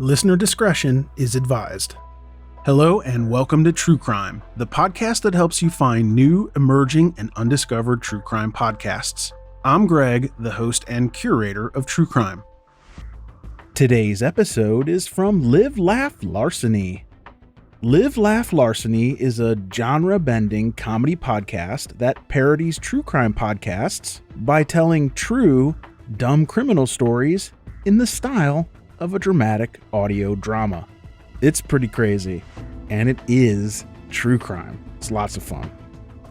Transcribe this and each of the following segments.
Listener discretion is advised. Hello and welcome to True Crime, the podcast that helps you find new, emerging, and undiscovered true crime podcasts. I'm Greg, the host and curator of True Crime. Today's episode is from Live Laugh Larceny. Live Laugh Larceny is a genre-bending comedy podcast that parodies true crime podcasts by telling true, dumb criminal stories in the style of a dramatic audio drama. It's pretty crazy, and it is true crime. It's lots of fun.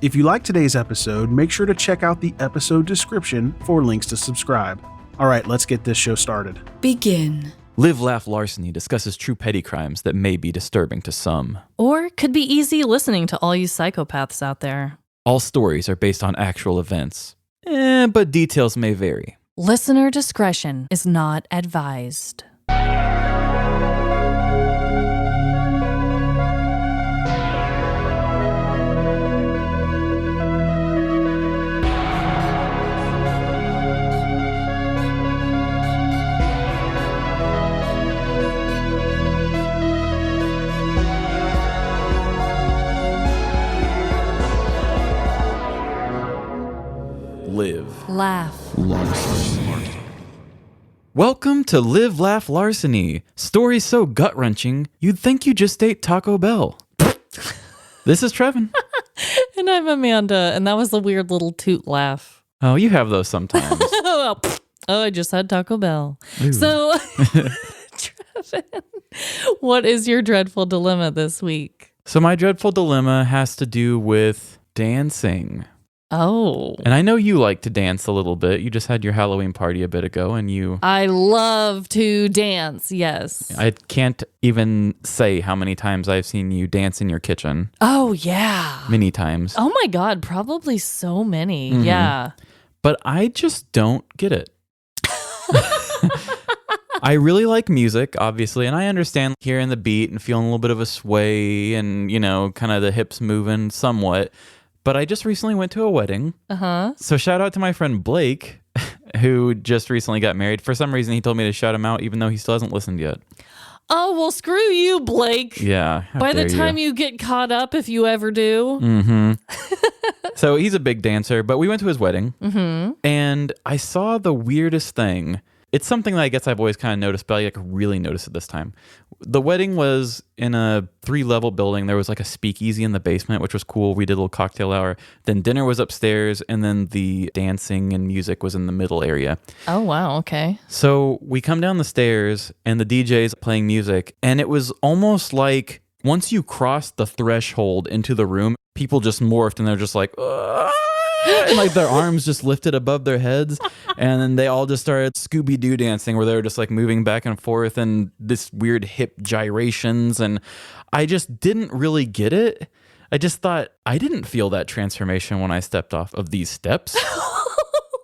If you like today's episode, make sure to check out the episode description for links to subscribe. All right, let's get this show started. Begin. Live Laugh Larceny discusses true petty crimes that may be disturbing to some. Or could be easy listening to all you psychopaths out there. All stories are based on actual events, but details may vary. Listener discretion is not advised. Live Laugh. Larceny. Welcome to Live Laugh Larceny. Stories so gut-wrenching, you'd think you just ate Taco Bell. This is Trevin. And I'm Amanda, and that was a weird little toot laugh. Oh, you have those sometimes. Oh, I just had Taco Bell. Ooh. So, Trevin, what is your dreadful dilemma this week? So my dreadful dilemma has to do with dancing. Oh. And I know you like to dance a little bit. You just had your Halloween party a bit ago, and I love to dance, yes. I can't even say how many times I've seen you dance in your kitchen. Oh, yeah. Many times. Oh, my God. Probably so many. Mm-hmm. Yeah. But I just don't get it. I really like music, obviously, and I understand hearing the beat and feeling a little bit of a sway and, kind of the hips moving somewhat. But I just recently went to a wedding. Uh-huh. So shout out to my friend Blake, who just recently got married. For some reason, he told me to shout him out, even though he still hasn't listened yet. Oh, well, screw you, Blake. Yeah. By the time you get caught up, if you ever do. Mm-hmm. So he's a big dancer, but we went to his wedding, Mm-hmm. and I saw the weirdest thing. It's something that I guess I've always kind of noticed, but I really noticed it this time. The wedding was in a 3-level building. There was like a speakeasy in the basement, which was cool. We did a little cocktail hour. Then dinner was upstairs, and then the dancing and music was in the middle area. Oh, wow. Okay. So we come down the stairs, and the DJ's playing music, and it was almost like once you crossed the threshold into the room, people just morphed, and they're just like, "Ugh!" And like their arms just lifted above their heads, and then they all just started Scooby-Doo dancing, where they were just like moving back and forth and this weird hip gyrations, and I just didn't really get it. I just thought I didn't feel that transformation when I stepped off of these steps.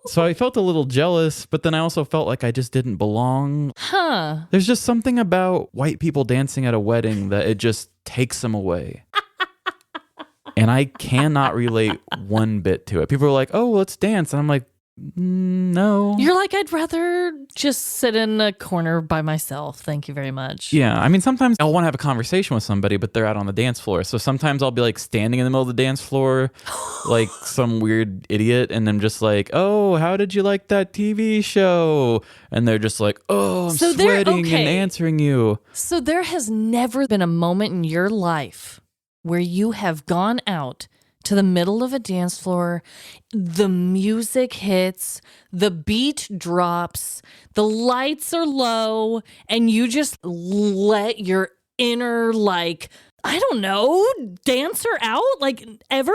So I felt a little jealous, but then I also felt like I just didn't belong. Huh. There's just something about white people dancing at a wedding that it just takes them away. And I cannot relate one bit to it. People are like, oh, let's dance. And I'm like, no. You're like, I'd rather just sit in a corner by myself. Thank you very much. Yeah. I mean, sometimes I'll want to have a conversation with somebody, but they're out on the dance floor. So sometimes I'll be like standing in the middle of the dance floor like some weird idiot. And I'm just like, oh, how did you like that TV show? And they're just like, oh, I'm sweating and answering you. So there has never been a moment in your life where you have gone out to the middle of a dance floor, the music hits, the beat drops, the lights are low, and you just let your inner, I don't know, dancer out? Like, ever?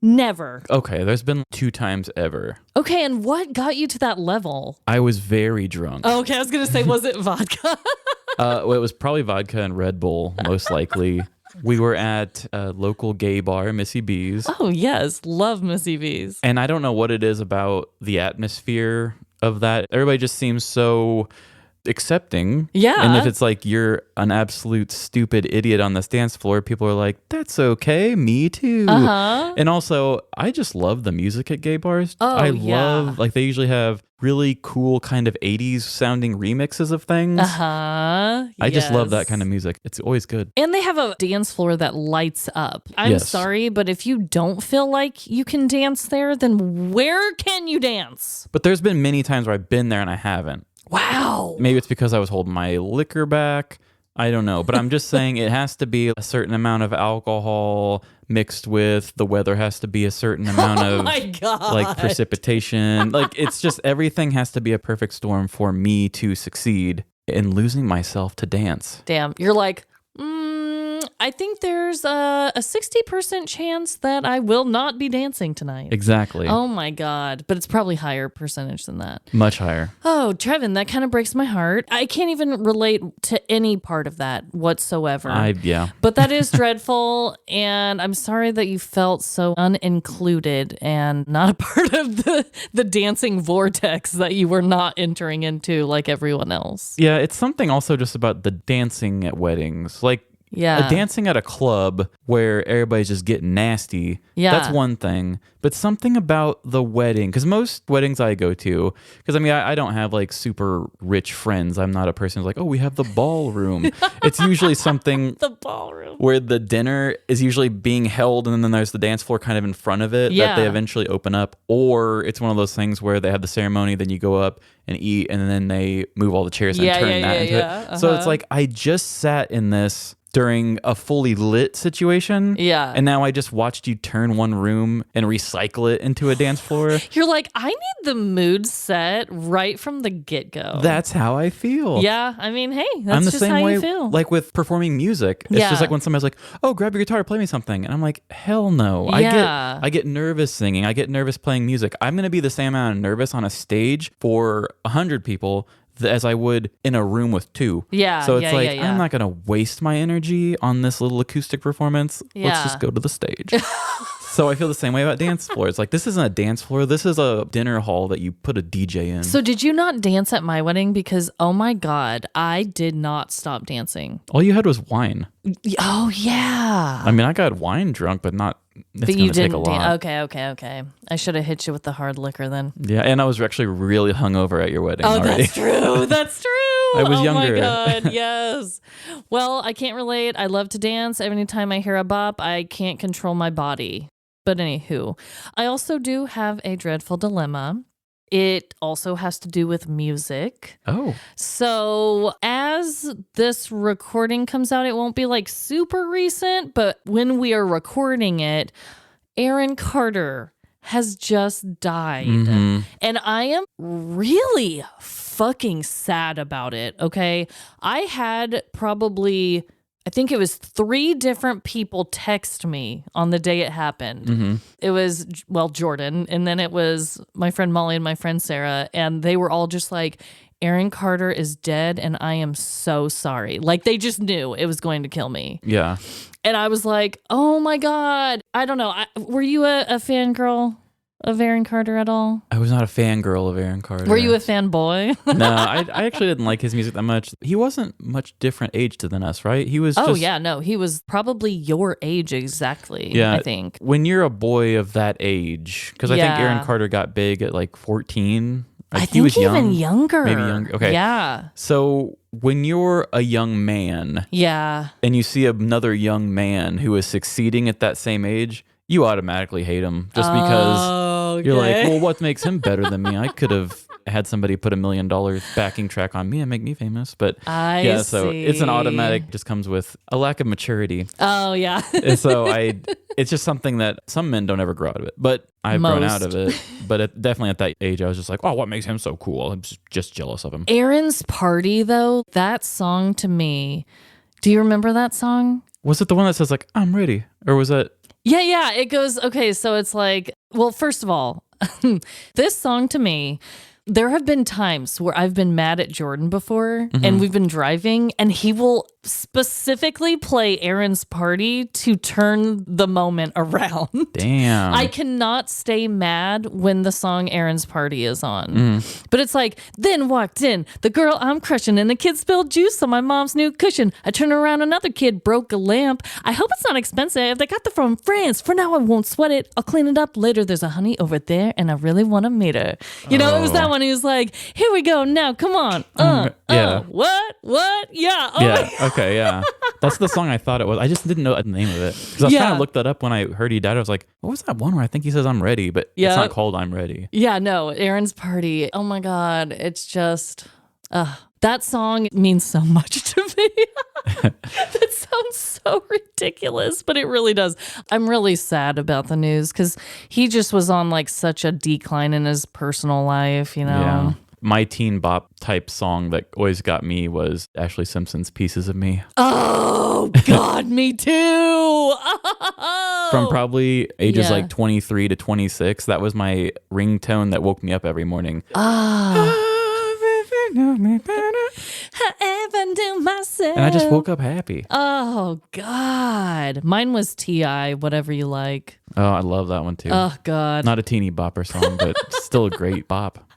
Never. Okay, there's been 2 times ever. Okay, and what got you to that level? I was very drunk. Oh, okay, I was going to say, was it vodka? Well, it was probably vodka and Red Bull, most likely. We were at a local gay bar, Missy B's. Oh, yes. Love Missy B's. And I don't know what it is about the atmosphere of that. Everybody just seems so accepting. Yeah. And if it's like you're an absolute stupid idiot on this dance floor, people are like, that's okay. Me too. And also, I just love the music at gay bars. I love, like, they usually have really cool kind of 80s sounding remixes of things. I just love that kind of music. It's always good. And they have a dance floor that lights up. I'm sorry, but if you don't feel like you can dance there, then where can you dance? But there's been many times where I've been there and I haven't. Wow. Maybe it's because I was holding my liquor back. I don't know. But I'm just saying it has to be a certain amount of alcohol mixed with the weather has to be a certain amount of like precipitation. Like it's just everything has to be a perfect storm for me to succeed in losing myself to dance. Damn. You're like, I think there's a 60% chance that I will not be dancing tonight. Exactly. Oh my God. But it's probably higher percentage than that. Much higher. Oh, Trevin, that kind of breaks my heart. I can't even relate to any part of that whatsoever. But that is dreadful. And I'm sorry that you felt so unincluded and not a part of the dancing vortex that you were not entering into like everyone else. Yeah, it's something also just about the dancing at weddings. Like, dancing at a club where everybody's just getting nasty, that's one thing. But something about the wedding, because most weddings I go to, because I mean, I don't have like super rich friends. I'm not a person who's like, oh, we have the ballroom. It's usually something the ballroom where the dinner is usually being held and then there's the dance floor kind of in front of it that they eventually open up. Or it's one of those things where they have the ceremony, then you go up and eat, and then they move all the chairs and turn that into it. So it's like, I just sat in this during a fully lit situation. Yeah. And now I just watched you turn one room and recycle it into a dance floor. You're like, I need the mood set right from the get-go. That's how I feel. Yeah. I mean, hey, that's I'm the just same how way, you feel. like with performing music. It's just like when somebody's like, oh, grab your guitar, play me something. And I'm like, hell no. Yeah. I get nervous singing. I get nervous playing music. I'm going to be the same amount of nervous on a stage for 100 people as I would in a room with 2. Yeah. So it's I'm not going to waste my energy on this little acoustic performance. Yeah. Let's just go to the stage. So I feel the same way about dance floors. Like, this isn't a dance floor. This is a dinner hall that you put a DJ in. So did you not dance at my wedding? Because, oh my God, I did not stop dancing. All you had was wine. Oh, yeah. I mean, I got wine drunk, but not... It's but you didn't take a lot. Okay. I should have hit you with the hard liquor then. Yeah, and I was actually really hungover at your wedding already. That's true. That's true. I was younger. Oh my God, yes. Well, I can't relate. I love to dance. Every time I hear a bop, I can't control my body. But anywho, I also do have a dreadful dilemma. It also has to do with music. Oh. So as this recording comes out, it won't be like super recent, but when we are recording it, Aaron Carter has just died. Mm-hmm. And I am really fucking sad about it, okay? I had probably... I think it was 3 different people text me on the day it happened. Mm-hmm. It was, Jordan, and then it was my friend Molly and my friend Sarah, and they were all just like, Aaron Carter is dead, and I am so sorry. Like, they just knew it was going to kill me. Yeah. And I was like, oh my God. I don't know. Were you a fangirl of Aaron Carter at all? I was not a fangirl of Aaron Carter. Were you a fanboy? No, I actually didn't like his music that much. He wasn't much different age than us, right? He was he was probably your age exactly, yeah, I think. When you're a boy of that age, because I think Aaron Carter got big at like 14. Like, I think he was even young, younger. Maybe younger. Okay. Yeah. So when you're a young man and you see another young man who is succeeding at that same age, you automatically hate him just because you're like, well, what makes him better than me? I could have had somebody put $1 million backing track on me and make me famous. But so it's an automatic, just comes with a lack of maturity. Oh, yeah. And so it's just something that some men don't ever grow out of it. But I've grown out of it. But definitely at that age, I was just like, oh, what makes him so cool? I'm just jealous of him. Aaron's Party, though, that song to me, do you remember that song? Was it the one that says like, I'm ready? Or was it? Yeah. It goes, okay, so it's like, well, first of all, this song to me, there have been times where I've been mad at Jordan before and we've been driving and he will specifically play Aaron's Party to turn the moment around. Damn. I cannot stay mad when the song Aaron's Party is on. But it's like, then walked in the girl I'm crushing and the kid spilled juice on my mom's new cushion. I turn around, another kid broke a lamp. I hope it's not expensive. They got it from France. For now, I won't sweat it. I'll clean it up later. There's a honey over there and I really want to meet her. You know, it was that one. He was like, here we go. Now, come on. What? Yeah. Oh yeah. Okay. Yeah. That's the song I thought it was. I just didn't know the name of it. Because I was trying to look that up when I heard he died. I was like, what was that one where I think he says I'm ready, but it's not called I'm Ready. Yeah, no, Aaron's Party. Oh my God. It's just, that song means so much to me. That sounds so ridiculous, but it really does. I'm really sad about the news because he just was on like such a decline in his personal life, you know? Yeah. My teen bop type song that always got me was Ashley Simpson's Pieces of Me. Oh, God, me too. From probably ages like 23 to 26. That was my ringtone that woke me up every morning. And I just woke up happy. Oh, God. Mine was T.I., Whatever You Like. Oh, I love that one too. Oh, God. Not a teeny bopper song, but still a great bop.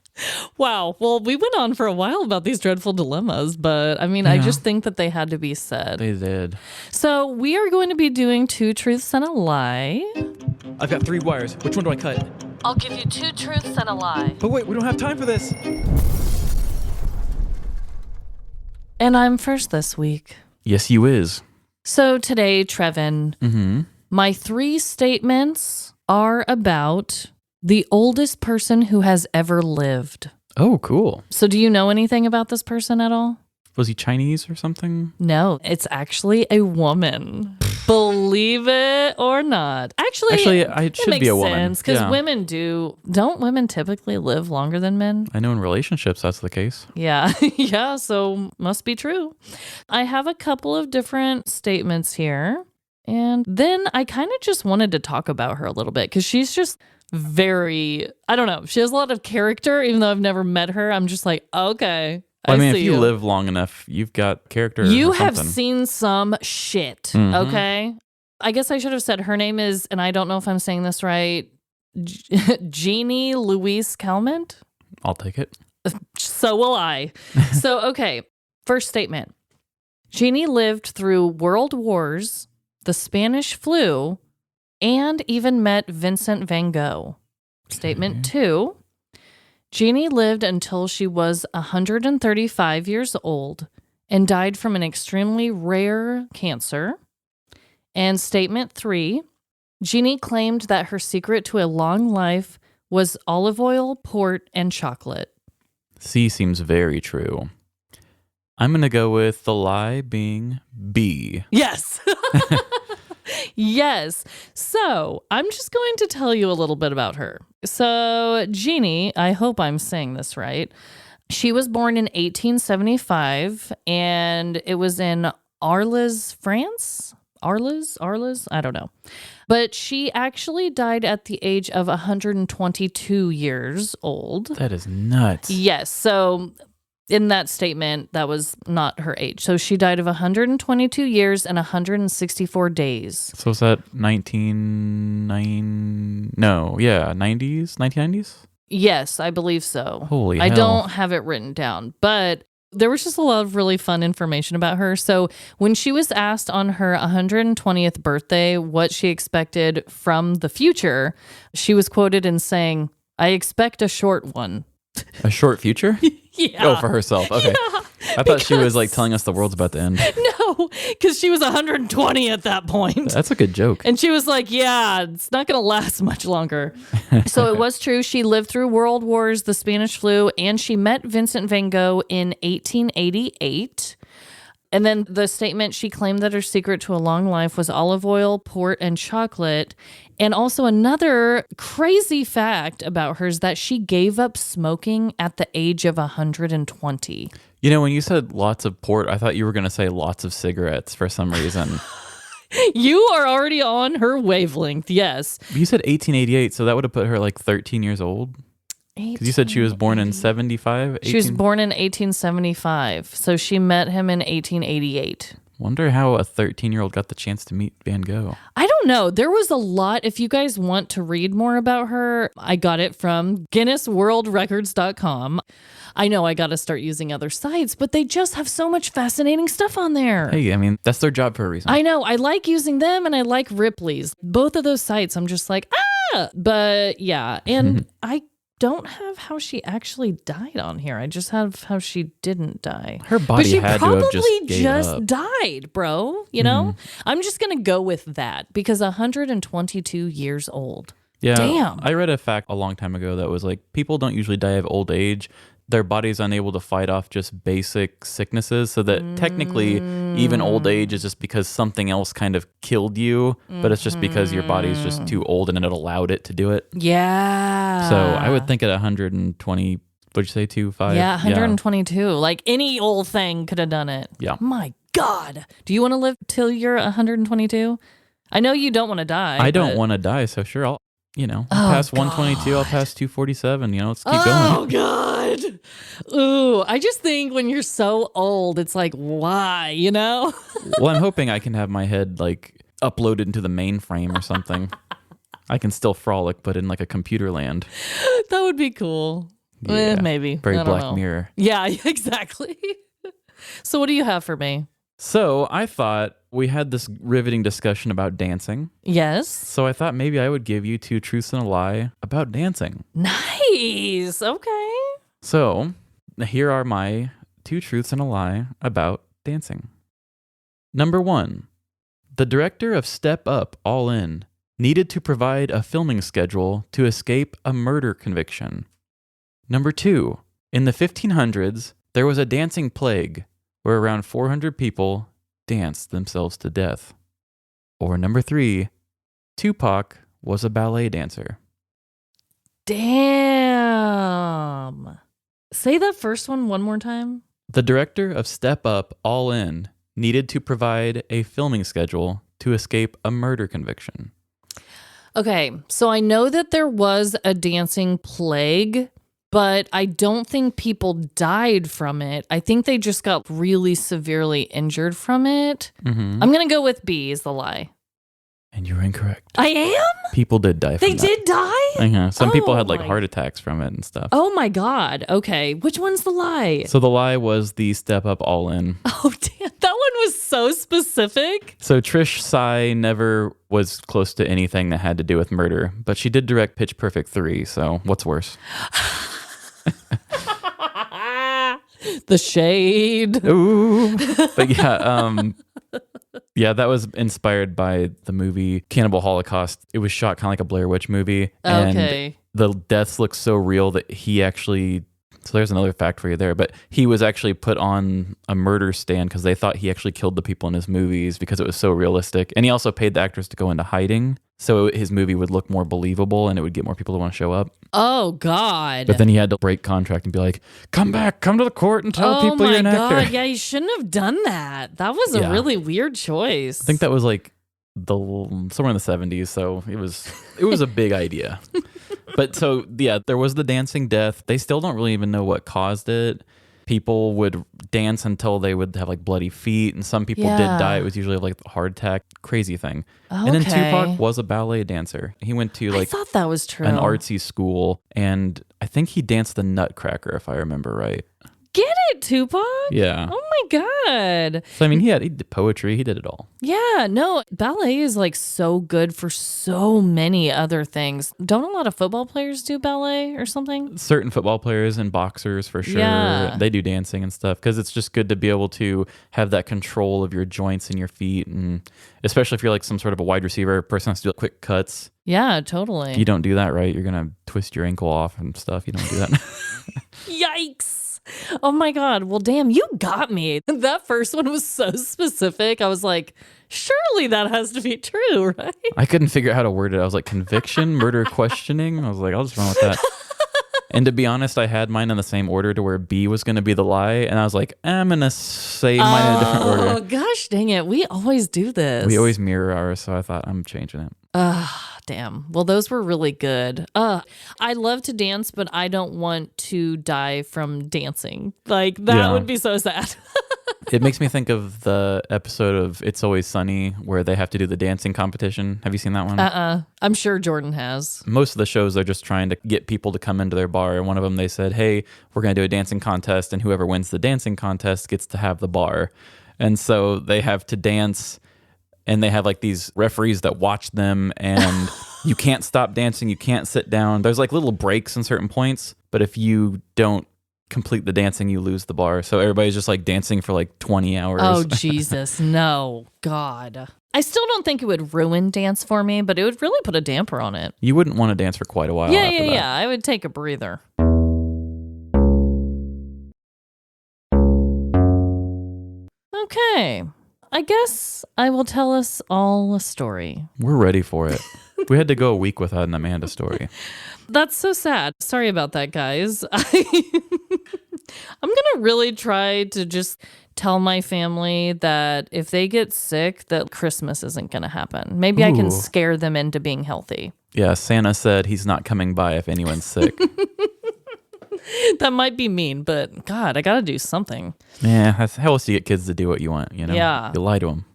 Wow. Well, we went on for a while about these dreadful dilemmas, but I mean, I just think that they had to be said. They did. So we are going to be doing 2 truths and a lie. I've got 3 wires. Which one do I cut? I'll give you 2 truths and a lie. But wait, we don't have time for this. And I'm first this week. Yes, you is. So today, Trevin, my 3 statements are about the oldest person who has ever lived. Oh, cool. So do you know anything about this person at all? Was he Chinese or something? No, it's actually a woman. Believe it or not. Actually, it should be a woman. Because women don't women typically live longer than men? I know in relationships that's the case. Yeah. Yeah, so must be true. I have a couple of different statements here. And then I kind of just wanted to talk about her a little bit because she's just very, I don't know. She has a lot of character, even though I've never met her. I'm just like, okay. I mean, if you live long enough, you've got character. You have seen some shit, okay? I guess I should have said her name is, and I don't know if I'm saying this right, Jeannie Louise Calment? I'll take it. So will I. So, okay, first statement. Jeannie lived through world wars, the Spanish flu, and even met Vincent van Gogh. Statement 2. Jeannie lived until she was 135 years old and died from an extremely rare cancer. And statement 3. Jeannie claimed that her secret to a long life was olive oil, port, and chocolate. C seems very true. I'm going to go with the lie being B. Yes. Yes. So I'm just going to tell you a little bit about her. So Jeannie, I hope I'm saying this right. She was born in 1875 and it was in Arles, France. Arles? I don't know. But she actually died at the age of 122 years old. That is nuts. Yes. So in that statement, that was not her age. So she died of 122 years and 164 days. So is that 1990s? Yes, I believe so. Holy I hell. don't have it written down, but there was just a lot of really fun information about her. So when she was asked on her 120th birthday what she expected from the future, she was quoted in saying, "I expect a short one." A short future? Yeah. Oh, for herself. Okay. Yeah, I thought she was like telling us the world's about to end. No, because she was 120 at that point. That's a good joke. And she was like, yeah, it's not going to last much longer. So it was true. She lived through world wars, the Spanish flu, and she met Vincent van Gogh in 1888. And then the statement, she claimed that her secret to a long life was olive oil, port, and chocolate. And also another crazy fact about her is that she gave up smoking at the age of 120. You know, when you said lots of port, I thought you were going to say lots of cigarettes for some reason. You are already on her wavelength, yes. You said 1888, so that would have put her like 13 years old? Because you said she was born in 75? She was born in 1875, so she met him in 1888. Wonder how a 13-year-old got the chance to meet Van Gogh. I don't know. There was a lot. If you guys want to read more about her, I got it from GuinnessWorldRecords.com. I know I got to start using other sites, but they just have so much fascinating stuff on there. Hey, I mean, that's their job for a reason. I know. I like using them and I like Ripley's. Both of those sites, I'm just like, But yeah, and I don't have how she actually died on here. I just have how she didn't die. Her body had to have just died, bro. You know? I'm just going to go with that because 122 years old. Yeah. Damn. I read a fact a long time ago that was like, people don't usually die of old age. Their body's unable to fight off just basic sicknesses, so that technically even old age is just because something else kind of killed you, but it's just because your body's just too old and it allowed it to do it. Yeah. So I would think at 120, what'd you say, 2.5? Yeah, 122. Like any old thing could have done it. Yeah. My God. Do you want to live till you're 122? I know you don't want to die. I don't want to die, so sure, I'll pass 122, I'll pass 247, let's keep going. Oh, God. Ooh, I just think when you're so old, it's like, why, Well, I'm hoping I can have my head, like, uploaded into the mainframe or something. I can still frolic, but in, like, a computer land. That would be cool. Yeah, maybe. Very I don't Black know. Mirror. Yeah, exactly. So what do you have for me? So I thought we had this riveting discussion about dancing. Yes. So I thought maybe I would give you 2 truths and a lie about dancing. Nice. Okay. So here are my 2 truths and a lie about dancing. Number 1, the director of Step Up, All In needed to provide a filming schedule to escape a murder conviction. Number 2, in the 1500s, there was a dancing plague where around 400 people danced themselves to death. Or number 3, Tupac was a ballet dancer. Damn. Say that first one more time. The director of Step Up, All In needed to provide a filming schedule to escape a murder conviction. Okay, so I know that there was a dancing plague, but I don't think people died from it. I think they just got really severely injured from it. Mm-hmm. I'm going to go with B is the lie. And you're incorrect. I am? People did die from They that. did die? Uh-huh. Some people had like my- heart attacks from it and stuff. Oh my God. Okay, which one's the lie? So the lie was the Step Up, All In. Oh, damn. That one was so specific. So Trish Sy never was close to anything that had to do with murder, but she did direct Pitch Perfect 3, so what's worse? The shade. Ooh. But yeah, that was inspired by the movie Cannibal Holocaust. It was shot kind of like a Blair Witch movie. Okay. And the deaths look so real that he actually... So there's another fact for you there. But he was actually put on a murder stand because they thought he actually killed the people in his movies because it was so realistic. And he also paid the actors to go into hiding so his movie would look more believable and it would get more people to want to show up. Oh, God. But then he had to break contract and be like, come back, come to the court and tell people you're an actor. Oh, my God. Yeah, you shouldn't have done that. That was a really weird choice. I think that was like somewhere in the 70s, so it was a big idea. But so, yeah, there was the dancing death. They still don't really even know what caused it. People would dance until they would have like bloody feet, and some people did die. It was usually like a heart attack, crazy thing. Okay. And then Tupac was a ballet dancer. He went to I thought that was true. an artsy school, and I think he danced the Nutcracker, if I remember right. Get it, Tupac? Yeah. Oh my God. So I mean, he did poetry, he did it all. Yeah, no, ballet is like so good for so many other things. Don't a lot of football players do ballet or something? Certain football players and boxers for sure, they do dancing and stuff because it's just good to be able to have that control of your joints and your feet, and especially if you're like some sort of a wide receiver, a person has to do quick cuts. Yeah, totally. If you don't do that right, you're gonna twist your ankle off and stuff. You don't do that. Yikes. Oh my God. Well, damn, you got me. That first one was so specific. I was like, surely that has to be true, right? I couldn't figure out how to word it. I was like, conviction, murder, questioning. I was like, I'll just run with that. And to be honest, I had mine in the same order to where B was going to be the lie. And I was like, I'm going to say mine in a different order. Oh, gosh, dang it. We always do this. We always mirror ours. So I thought I'm changing it. Damn. Well, those were really good. I love to dance, but I don't want to die from dancing. Like, that would be so sad. It makes me think of the episode of It's Always Sunny where they have to do the dancing competition. Have you seen that one? I'm sure Jordan has. Most of the shows, they're just trying to get people to come into their bar. And one of them, they said, hey, we're going to do a dancing contest, and whoever wins the dancing contest gets to have the bar. And so they have to dance, and they have like these referees that watch them, and you can't stop dancing. You can't sit down. There's like little breaks in certain points, but if you don't complete the dancing, you lose the bar. So everybody's just like dancing for like 20 hours. Oh, Jesus. No. God. I still don't think it would ruin dance for me, but it would really put a damper on it. You wouldn't want to dance for quite a while after that. Yeah. I would take a breather. Okay. I guess I will tell us all a story. We're ready for it. We had to go a week without an Amanda story. That's so sad. Sorry about that, guys. I'm going to really try to just tell my family that if they get sick, that Christmas isn't going to happen. Maybe I can scare them into being healthy. Yeah, Santa said he's not coming by if anyone's sick. That might be mean, but God, I got to do something. Yeah, how else do you get kids to do what you want, you know? Yeah. You lie to them.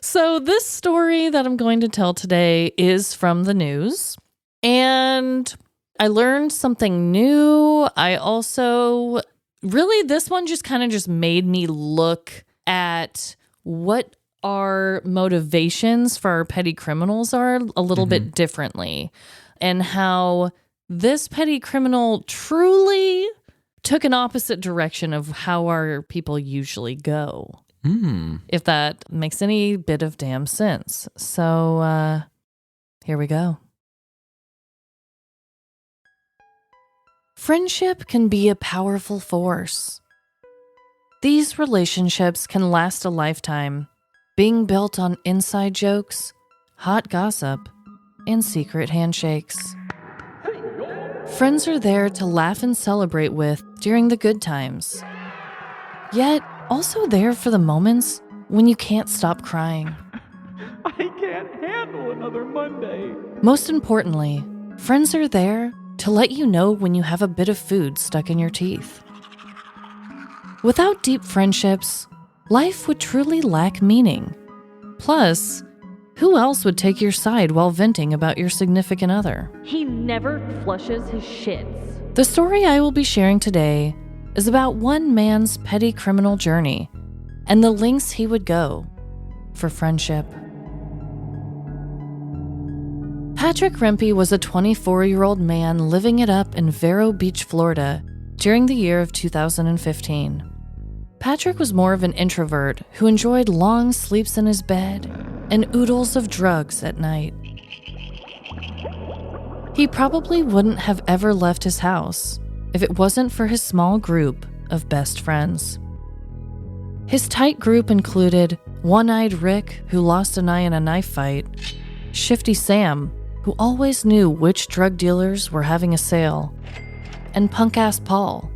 So this story that I'm going to tell today is from the news. And I learned something new. I also, really, this one just kind of just made me look at what our motivations for our petty criminals are a little bit differently. And how this petty criminal truly took an opposite direction of how our people usually go. If that makes any bit of damn sense. So, here we go. Friendship can be a powerful force. These relationships can last a lifetime, being built on inside jokes, hot gossip, and secret handshakes. Friends are there to laugh and celebrate with during the good times, yet also there for the moments when you can't stop crying. I can't handle another Monday. Most importantly, friends are there to let you know when you have a bit of food stuck in your teeth. Without deep friendships, life would truly lack meaning. Plus, who else would take your side while venting about your significant other? He never flushes his shits. The story I will be sharing today is about one man's petty criminal journey and the lengths he would go for friendship. Patrick Rempe was a 24-year-old man living it up in Vero Beach, Florida during the year of 2015. Patrick was more of an introvert who enjoyed long sleeps in his bed and oodles of drugs at night. He probably wouldn't have ever left his house if it wasn't for his small group of best friends. His tight group included One-Eyed Rick, who lost an eye in a knife fight, Shifty Sam, who always knew which drug dealers were having a sale, and Punk-Ass Paul.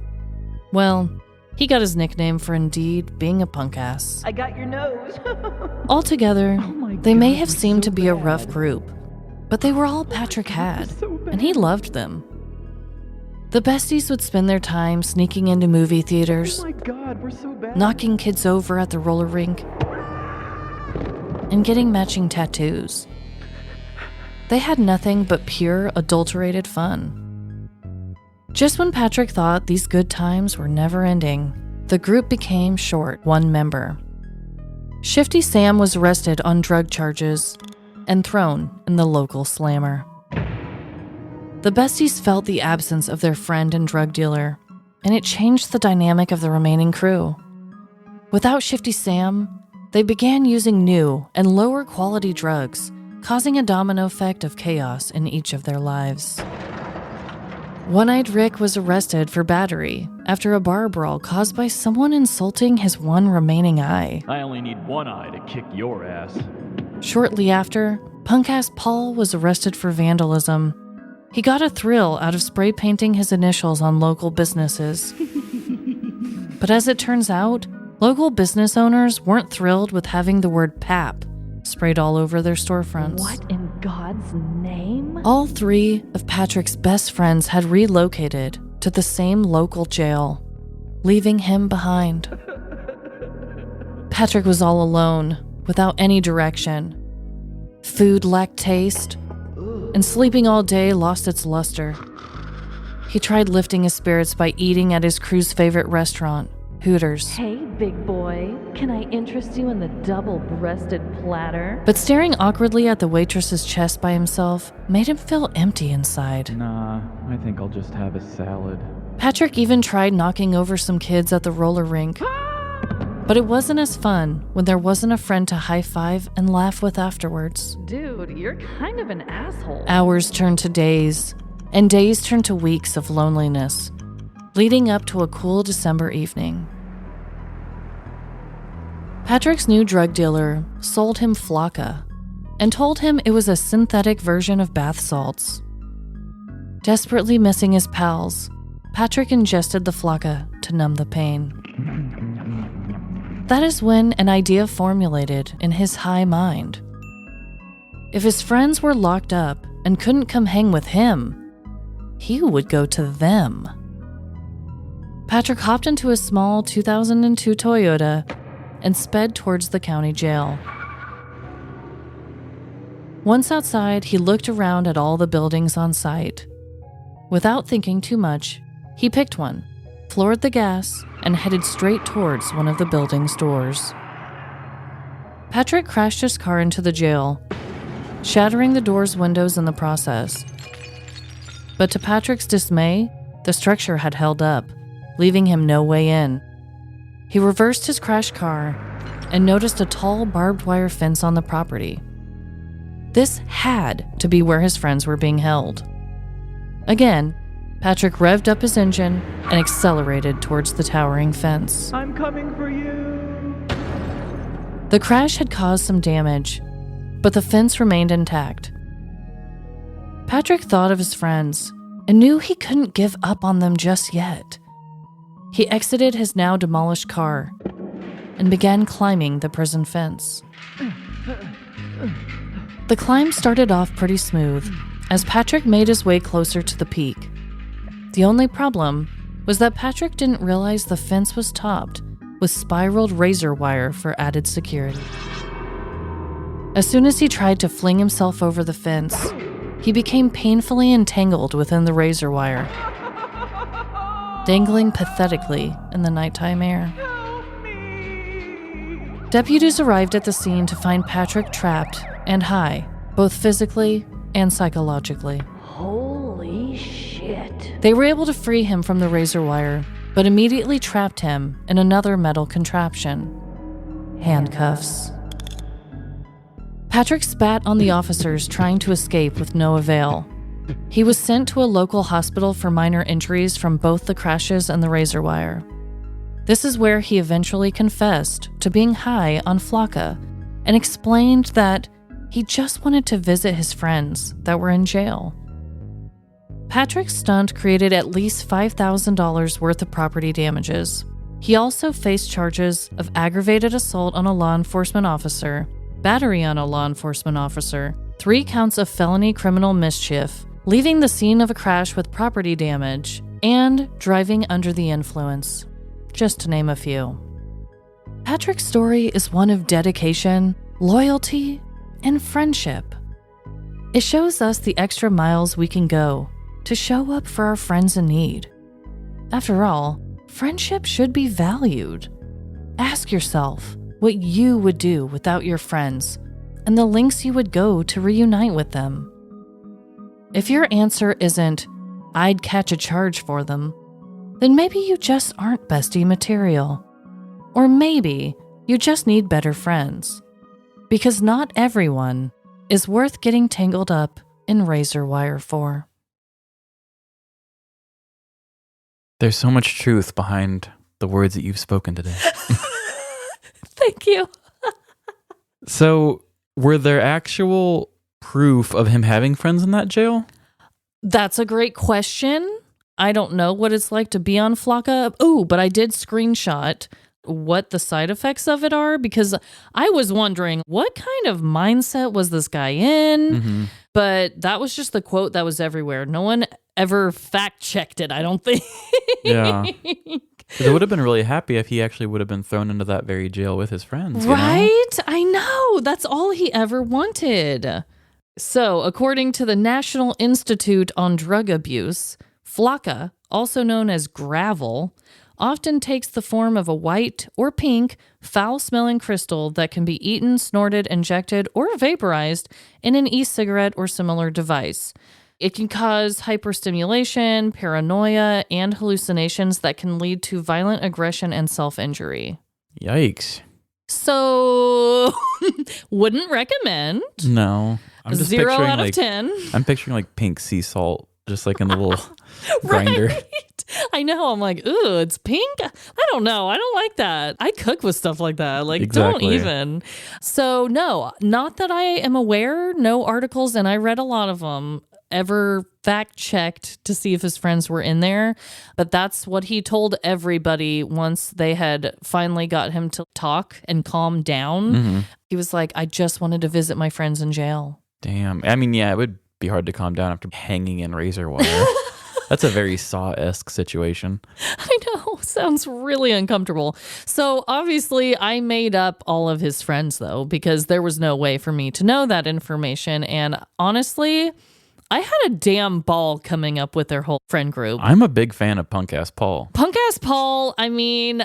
Well, he got his nickname for indeed being a punk-ass. I got your nose. Altogether, they may have seemed to be a rough group, but they were all Patrick had, and he loved them. The besties would spend their time sneaking into movie theaters, Oh my God, we're so bad. knocking kids over at the roller rink, and getting matching tattoos. They had nothing but pure, adulterated fun. Just when Patrick thought these good times were never ending, the group became short one member. Shifty Sam was arrested on drug charges and thrown in the local slammer. The besties felt the absence of their friend and drug dealer, and it changed the dynamic of the remaining crew. Without Shifty Sam, they began using new and lower quality drugs, causing a domino effect of chaos in each of their lives. One-Eyed Rick was arrested for battery after a bar brawl caused by someone insulting his one remaining eye. I only need one eye to kick your ass. Shortly after, Punk-Ass Paul was arrested for vandalism. He got a thrill out of spray painting his initials on local businesses. But as it turns out, local business owners weren't thrilled with having the word PAP sprayed all over their storefronts. What in God's name? All three of Patrick's best friends had relocated to the same local jail. leaving him behind. Patrick was all alone, without any direction. Food lacked taste, and sleeping all day lost its luster. He tried lifting his spirits by eating at his crew's favorite restaurant, Hooters. Hey, big boy, can I interest you in the double-breasted platter? But staring awkwardly at the waitress's chest by himself made him feel empty inside. Nah, I think I'll just have a salad. Patrick even tried knocking over some kids at the roller rink. But it wasn't as fun when there wasn't a friend to high-five and laugh with afterwards. Dude, you're kind of an asshole. Hours turned to days, and days turned to weeks of loneliness, leading up to a cool December evening. Patrick's new drug dealer sold him Flocka and told him it was a synthetic version of bath salts. Desperately missing his pals, Patrick ingested the Flocka to numb the pain. That is when an idea formulated in his high mind. If his friends were locked up and couldn't come hang with him, he would go to them. Patrick hopped into a small 2002 Toyota and sped towards the county jail. Once outside, he looked around at all the buildings on site. Without thinking too much, he picked one, floored the gas, and headed straight towards one of the building's doors. Patrick crashed his car into the jail, shattering the door's windows in the process. But to Patrick's dismay, the structure had held up, leaving him no way in. He reversed his crashed car and noticed a tall barbed wire fence on the property. This had to be where his friends were being held. Again, Patrick revved up his engine and accelerated towards the towering fence. I'm coming for you. The crash had caused some damage, but the fence remained intact. Patrick thought of his friends and knew he couldn't give up on them just yet. He exited his now demolished car and began climbing the prison fence. The climb started off pretty smooth as Patrick made his way closer to the peak. The only problem was that Patrick didn't realize the fence was topped with spiraled razor wire for added security. As soon as he tried to fling himself over the fence, he became painfully entangled within the razor wire, dangling pathetically in the nighttime air. Deputies arrived at the scene to find Patrick trapped and high, both physically and psychologically. Holy shit. They were able to free him from the razor wire, but immediately trapped him in another metal contraption: handcuffs. Patrick spat on the officers trying to escape with no avail. He was sent to a local hospital for minor injuries from both the crashes and the razor wire. This is where he eventually confessed to being high on Flocka and explained that he just wanted to visit his friends that were in jail. Patrick's stunt created at least $5,000 worth of property damages. He also faced charges of aggravated assault on a law enforcement officer, battery on a law enforcement officer, 3 counts of felony criminal mischief, leaving the scene of a crash with property damage, and driving under the influence, just to name a few. Patrick's story is one of dedication, loyalty, and friendship. It shows us the extra miles we can go to show up for our friends in need. After all, friendship should be valued. Ask yourself what you would do without your friends and the lengths you would go to reunite with them. If your answer isn't, "I'd catch a charge for them," then maybe you just aren't bestie material. Or maybe you just need better friends. Because not everyone is worth getting tangled up in razor wire for. There's so much truth behind the words that you've spoken today. Thank you. So, were there actual proof of him having friends in that jail? That's a great question. I don't know what it's like to be on Flocka. Oh, but I did screenshot what the side effects of it are, because I was wondering what kind of mindset was this guy in? Mm-hmm. But that was just the quote that was everywhere. No one ever fact checked it, I don't think. Yeah. They would have been really happy if he actually would have been thrown into that very jail with his friends. Right? I know. That's all he ever wanted. So, according to the National Institute on Drug Abuse, flakka, also known as gravel, often takes the form of a white or pink, foul-smelling crystal that can be eaten, snorted, injected, or vaporized in an e-cigarette or similar device. It can cause hyperstimulation, paranoia, and hallucinations that can lead to violent aggression and self-injury. Yikes. So, wouldn't recommend. No. I'm just 0 picturing out of like 10. I'm picturing like pink sea salt, just like in a little grinder. Right? I know. I'm like, ooh, it's pink. I don't know. I don't like that. I cook with stuff like that. Like, Exactly. Don't even. So, no, not that I am aware. No articles, and I read a lot of them, ever fact-checked to see if his friends were in there. But that's what he told everybody once they had finally got him to talk and calm down. Mm-hmm. He was like, I just wanted to visit my friends in jail. Damn. I mean, yeah, it would be hard to calm down after hanging in razor wire. That's a very Saw-esque situation. I know. Sounds really uncomfortable. So obviously I made up all of his friends though, because there was no way for me to know that information. And honestly, I had a damn ball coming up with their whole friend group. I'm a big fan of Punk-Ass Paul. Punk-Ass Paul, I mean,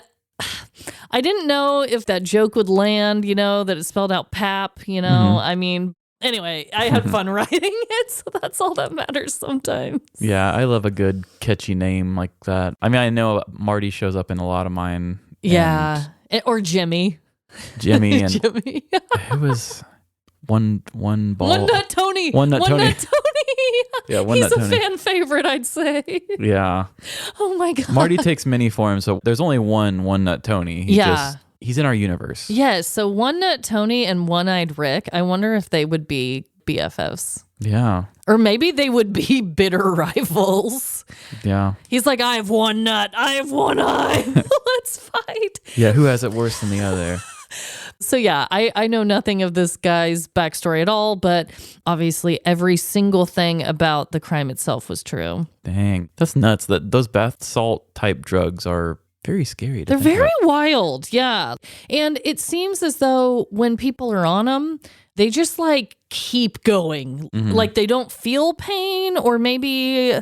I didn't know if that joke would land, that it spelled out pap, I mean, anyway, I had fun writing it, so that's all that matters sometimes. Yeah, I love a good catchy name like that. I mean, I know Marty shows up in a lot of mine. Yeah, or Jimmy. Jimmy and Jimmy. it was one ball. One Nut Tony. One Nut Tony. Yeah, One He's Nut a Tony. fan favorite, I'd say. Yeah. Oh my God. Marty takes many forms, so there's only one Nut Tony. He's in our universe. Yes, so One Nut Tony and One-Eyed Rick, I wonder if they would be BFFs. Yeah. Or maybe they would be bitter rivals. Yeah. He's like, I have one nut, I have one eye. Let's fight. Yeah, who has it worse than the other? So yeah, I know nothing of this guy's backstory at all, but obviously every single thing about the crime itself was true. Dang. That's nuts that those bath salt type drugs are very scary. They're very wild, yeah. And it seems as though when people are on them, they just like keep going. Mm-hmm. Like they don't feel pain, or maybe,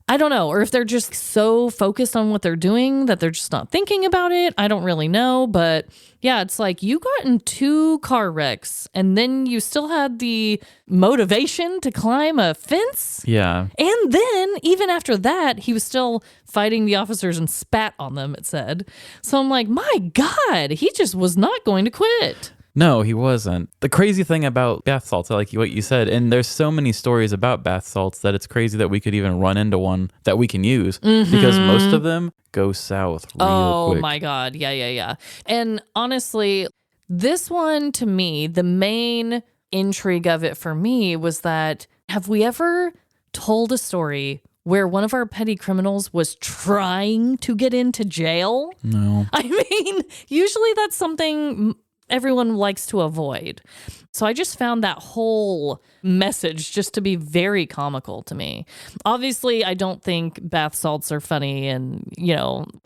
I don't know, or if they're just so focused on what they're doing that they're just not thinking about it. I don't really know. But yeah, it's like you got in 2 car wrecks and then you still had the motivation to climb a fence. Yeah. And then even after that, he was still fighting the officers and spat on them, it said. So I'm like, my God, he just was not going to quit. No, he wasn't. The crazy thing about bath salts, I like what you said, and there's so many stories about bath salts that it's crazy that we could even run into one that we can use because most of them go south real quick. Oh my God. Yeah. And honestly, this one to me, the main intrigue of it for me was that, have we ever told a story where one of our petty criminals was trying to get into jail? No. I mean, usually that's something everyone likes to avoid. So I just found that whole message just to be very comical to me. Obviously, I don't think bath salts are funny and,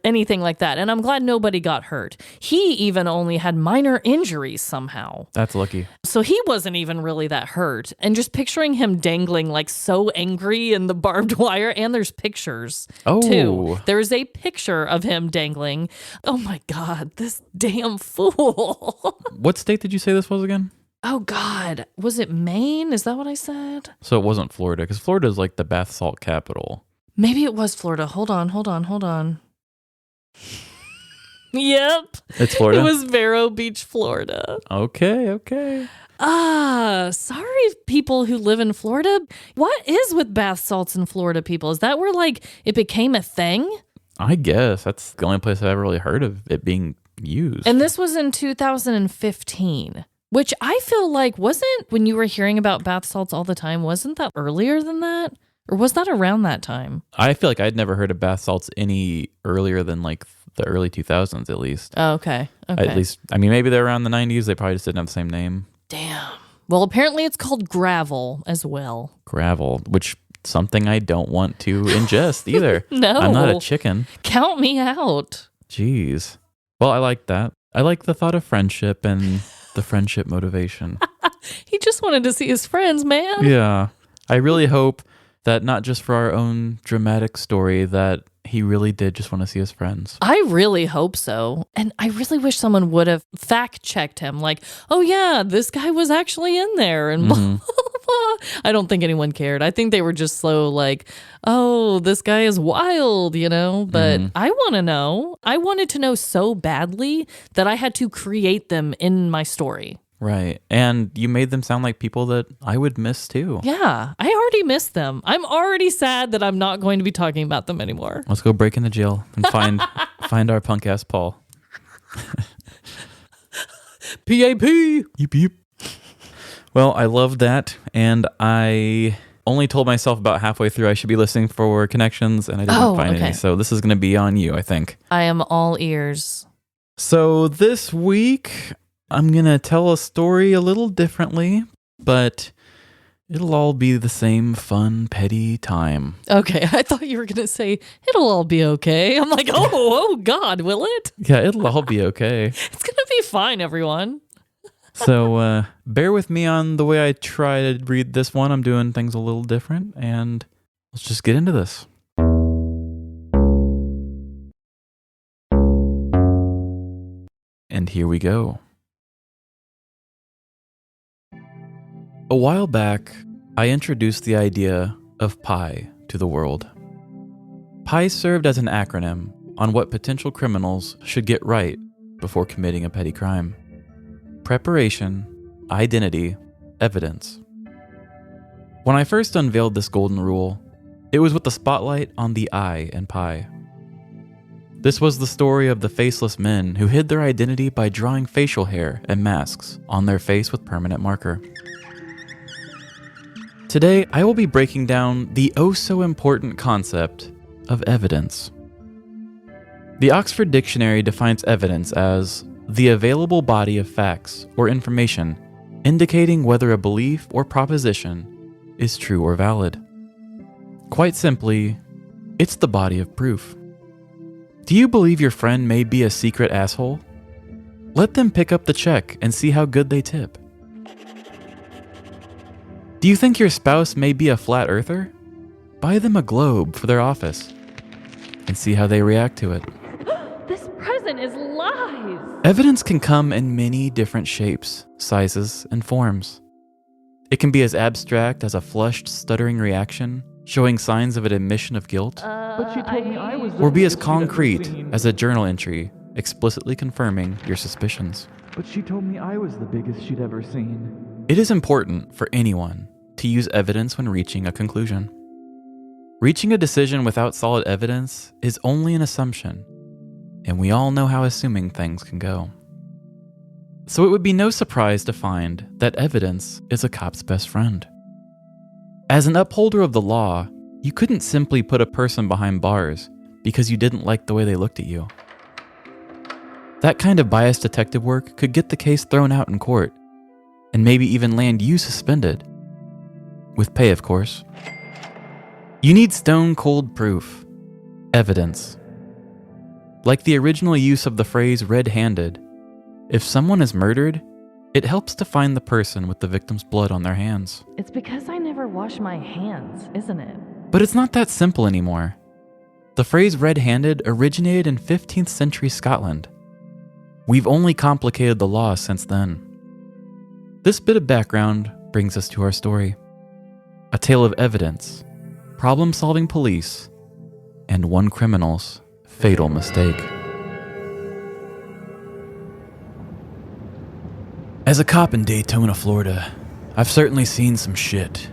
anything like that. And I'm glad nobody got hurt. He even only had minor injuries somehow. That's lucky. So he wasn't even really that hurt. And just picturing him dangling like so angry in the barbed wire. And there's pictures too. There's a picture of him dangling. Oh my God, this damn fool. What state did you say this was again? Oh God, was it Maine? Is that what I said? So it wasn't Florida, because Florida is like the bath salt capital. Maybe it was Florida. Hold on. Yep. It's Florida? It was Vero Beach, Florida. Okay. Sorry, people who live in Florida. What is with bath salts in Florida, people? Is that where like it became a thing? I guess that's the only place I've ever really heard of it being used. And this was in 2015. Which I feel like wasn't, when you were hearing about bath salts all the time, wasn't that earlier than that? Or was that around that time? I feel like I'd never heard of bath salts any earlier than like the early 2000s at least. Oh, okay. At least, I mean, maybe they're around the 90s. They probably just didn't have the same name. Damn. Well, apparently it's called gravel as well. Gravel, which something I don't want to ingest either. No. I'm not a chicken. Count me out. Jeez. Well, I like that. I like the thought of friendship and the friendship motivation. He just wanted to see his friends, man. Yeah. I really hope that not just for our own dramatic story, that he really did just want to see his friends. I really hope so. And I really wish someone would have fact checked him. Like, oh yeah, this guy was actually in there. And blah, blah, blah. I don't think anyone cared. I think they were just so like, oh, this guy is wild, But I want to know. I wanted to know so badly that I had to create them in my story. Right. And you made them sound like people that I would miss too. Yeah, I already missed them. I'm already sad that I'm not going to be talking about them anymore. Let's go break into jail and find our punk ass Paul. PAP. Yeep, yeep. Well, I love that. And I only told myself about halfway through I should be listening for connections, and I didn't find any. So this is going to be on you, I think. I am all ears. So this week, I'm going to tell a story a little differently, but it'll all be the same fun, petty time. Okay, I thought you were going to say, it'll all be okay. I'm like, oh God, will it? Yeah, it'll all be okay. It's going to be fine, everyone. So bear with me on the way I try to read this one. I'm doing things a little different, and let's just get into this. And here we go. A while back, I introduced the idea of PIE to the world. PIE served as an acronym on what potential criminals should get right before committing a petty crime. Preparation, identity, evidence. When I first unveiled this golden rule, it was with the spotlight on the I in PIE. This was the story of the faceless men who hid their identity by drawing facial hair and masks on their face with permanent marker. Today, I will be breaking down the oh-so-important concept of evidence. The Oxford Dictionary defines evidence as the available body of facts or information indicating whether a belief or proposition is true or valid. Quite simply, it's the body of proof. Do you believe your friend may be a secret asshole? Let them pick up the check and see how good they tip. Do you think your spouse may be a flat earther? Buy them a globe for their office and see how they react to it. This present is lies! Evidence can come in many different shapes, sizes, and forms. It can be as abstract as a flushed, stuttering reaction, showing signs of an admission of guilt, But she told me I was the or be as biggest she'd ever concrete seen. as a journal entry, explicitly confirming your suspicions. But she told me I was the biggest she'd ever seen. It is important for anyone to use evidence when reaching a conclusion. Reaching a decision without solid evidence is only an assumption, and we all know how assuming things can go. So it would be no surprise to find that evidence is a cop's best friend. As an upholder of the law, you couldn't simply put a person behind bars because you didn't like the way they looked at you. That kind of biased detective work could get the case thrown out in court, and maybe even land you suspended. With pay, of course. You need stone-cold proof. Evidence. Like the original use of the phrase red-handed, if someone is murdered, it helps to find the person with the victim's blood on their hands. It's because I never wash my hands, isn't it? But it's not that simple anymore. The phrase red-handed originated in 15th century Scotland. We've only complicated the law since then. This bit of background brings us to our story. A tale of evidence, problem-solving police, and one criminal's fatal mistake. As a cop in Daytona, Florida, I've certainly seen some shit.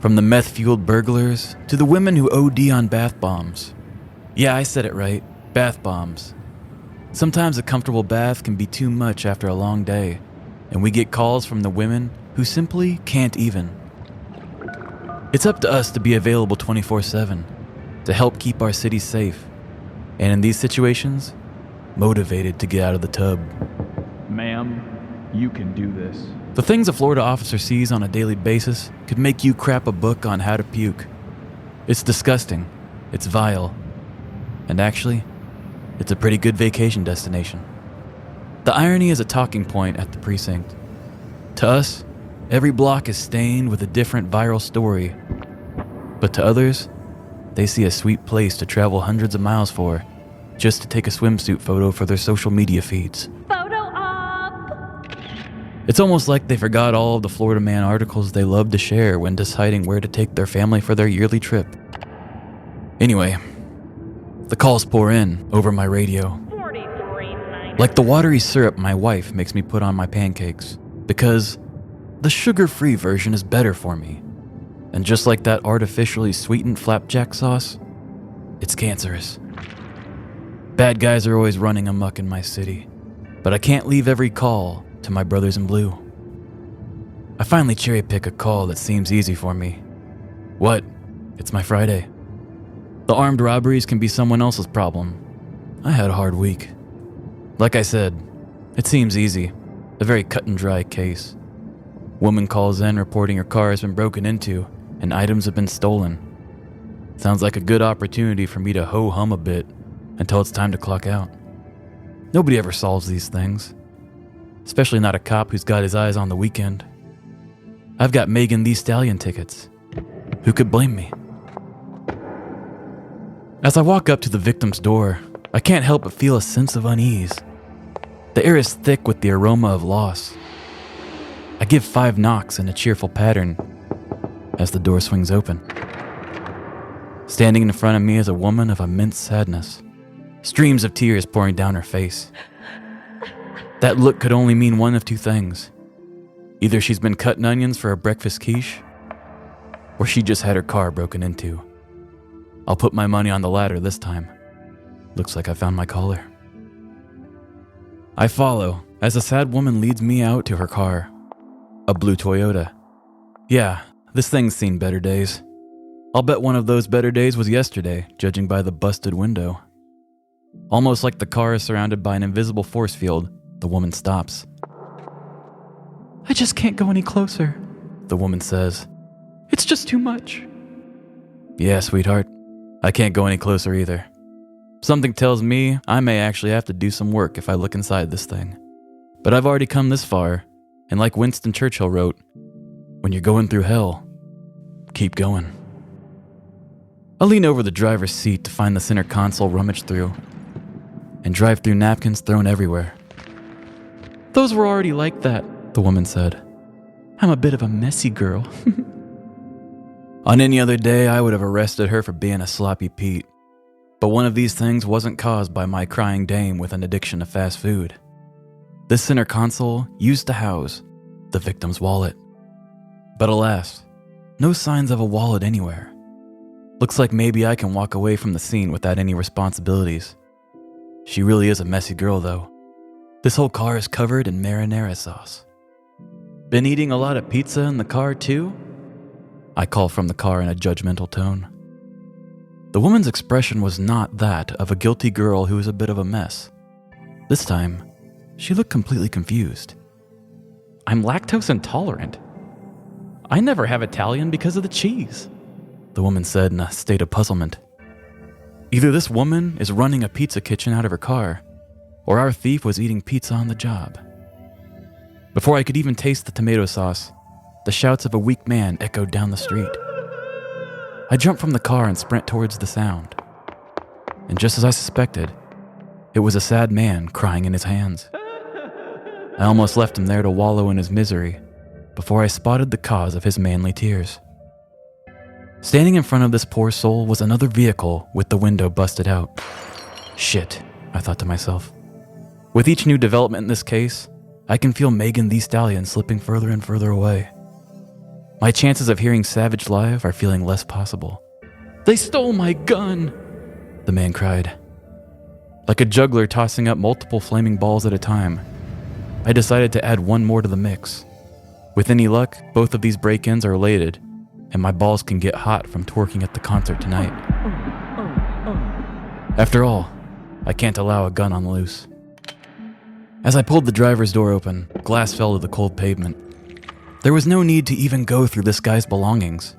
From the meth-fueled burglars to the women who OD on bath bombs. Yeah, I said it right, bath bombs. Sometimes a comfortable bath can be too much after a long day, and we get calls from the women who simply can't even. It's up to us to be available 24/7 to help keep our city safe, and in these situations, motivated to get out of the tub. Ma'am, you can do this. The things a Florida officer sees on a daily basis could make you crap a book on how to puke. It's disgusting. It's vile. And actually, it's a pretty good vacation destination. The irony is a talking point at the precinct. To us, every block is stained with a different viral story. But to others, they see a sweet place to travel hundreds of miles for, just to take a swimsuit photo for their social media feeds. Photo op! It's almost like they forgot all of the Florida Man articles they love to share when deciding where to take their family for their yearly trip. Anyway, the calls pour in over my radio. Like the watery syrup my wife makes me put on my pancakes, because the sugar-free version is better for me. And just like that artificially sweetened flapjack sauce, it's cancerous. Bad guys are always running amok in my city, but I can't leave every call to my brothers in blue. I finally cherry-pick a call that seems easy for me. What? It's my Friday. The armed robberies can be someone else's problem. I had a hard week. Like I said, it seems easy. A very cut and dry case. Woman calls in reporting her car has been broken into and items have been stolen. Sounds like a good opportunity for me to ho-hum a bit until it's time to clock out. Nobody ever solves these things. Especially not a cop who's got his eyes on the weekend. I've got Megan Thee Stallion tickets. Who could blame me? As I walk up to the victim's door, I can't help but feel a sense of unease. The air is thick with the aroma of loss. I give 5 knocks in a cheerful pattern as the door swings open. Standing in front of me is a woman of immense sadness, streams of tears pouring down her face. That look could only mean one of two things. Either she's been cutting onions for a breakfast quiche, or she just had her car broken into. I'll put my money on the latter this time. Looks like I found my caller. I follow as a sad woman leads me out to her car. A blue Toyota. Yeah, this thing's seen better days. I'll bet one of those better days was yesterday, judging by the busted window. Almost like the car is surrounded by an invisible force field, the woman stops. I just can't go any closer, the woman says. it's just too much. Yeah, sweetheart. I can't go any closer either. Something tells me I may actually have to do some work if I look inside this thing. But I've already come this far, and like Winston Churchill wrote, when you're going through hell, keep going. I lean over the driver's seat to find the center console rummaged through, and drive through napkins thrown everywhere. Those were already like that, the woman said. I'm a bit of a messy girl. On any other day, I would have arrested her for being a sloppy Pete. But one of these things wasn't caused by my crying dame with an addiction to fast food. This center console used to house the victim's wallet. But alas, no signs of a wallet anywhere. Looks like maybe I can walk away from the scene without any responsibilities. She really is a messy girl, though. This whole car is covered in marinara sauce. Been eating a lot of pizza in the car, too? I call from the car in a judgmental tone. The woman's expression was not that of a guilty girl who is a bit of a mess. This time, she looked completely confused. I'm lactose intolerant. I never have Italian because of the cheese, the woman said in a state of puzzlement. Either this woman is running a pizza kitchen out of her car, or our thief was eating pizza on the job. Before I could even taste the tomato sauce, the shouts of a weak man echoed down the street. I jump from the car and sprint towards the sound. And just as I suspected, it was a sad man crying in his hands. I almost left him there to wallow in his misery before I spotted the cause of his manly tears. Standing in front of this poor soul was another vehicle with the window busted out. Shit, I thought to myself. With each new development in this case, I can feel Megan Thee Stallion slipping further and further away. My chances of hearing Savage live are feeling less possible. They stole my gun, the man cried. Like a juggler tossing up multiple flaming balls at a time, I decided to add one more to the mix. With any luck, both of these break-ins are related, and my balls can get hot from twerking at the concert tonight. After all, I can't allow a gun on the loose. As I pulled the driver's door open, glass fell to the cold pavement. There was no need to even go through this guy's belongings.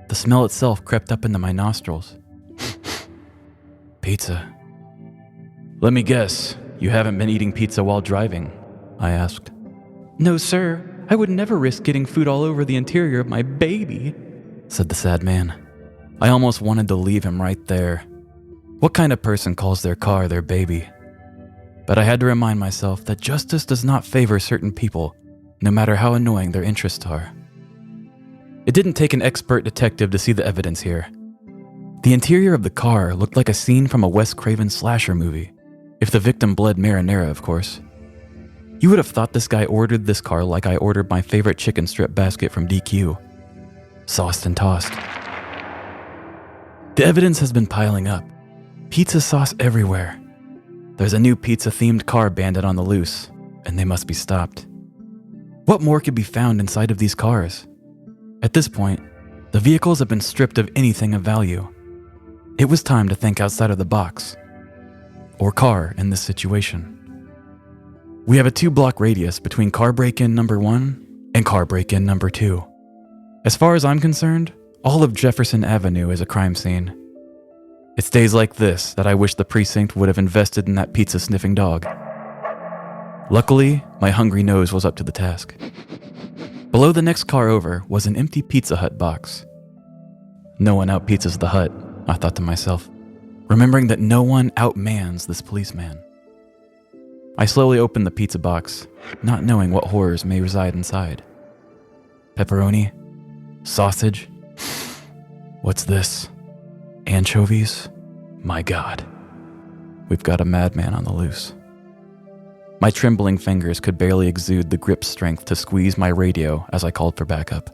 The smell itself crept up into my nostrils. Pizza. Let me guess, you haven't been eating pizza while driving? I asked. No, sir. I would never risk getting food all over the interior of my baby, said the sad man. I almost wanted to leave him right there. What kind of person calls their car their baby? But I had to remind myself that justice does not favor certain people, no matter how annoying their interests are. It didn't take an expert detective to see the evidence here. The interior of the car looked like a scene from a Wes Craven slasher movie, if the victim bled marinara, of course. You would have thought this guy ordered this car like I ordered my favorite chicken strip basket from DQ. Sauced and tossed. The evidence has been piling up. Pizza sauce everywhere. There's a new pizza-themed car bandit on the loose, and they must be stopped. What more could be found inside of these cars? At this point, the vehicles have been stripped of anything of value. It was time to think outside of the box. Or car in this situation. We have a 2-block radius between car break-in number 1 and car break-in number 2. As far as I'm concerned, all of Jefferson Avenue is a crime scene. It's days like this that I wish the precinct would have invested in that pizza-sniffing dog. Luckily, my hungry nose was up to the task. Below the next car over was an empty Pizza Hut box. No one out-pizzas the Hut, I thought to myself, remembering that no one outmans this policeman. I slowly opened the pizza box, not knowing what horrors may reside inside. Pepperoni? Sausage? What's this? Anchovies? My God. We've got a madman on the loose. My trembling fingers could barely exude the grip strength to squeeze my radio as I called for backup.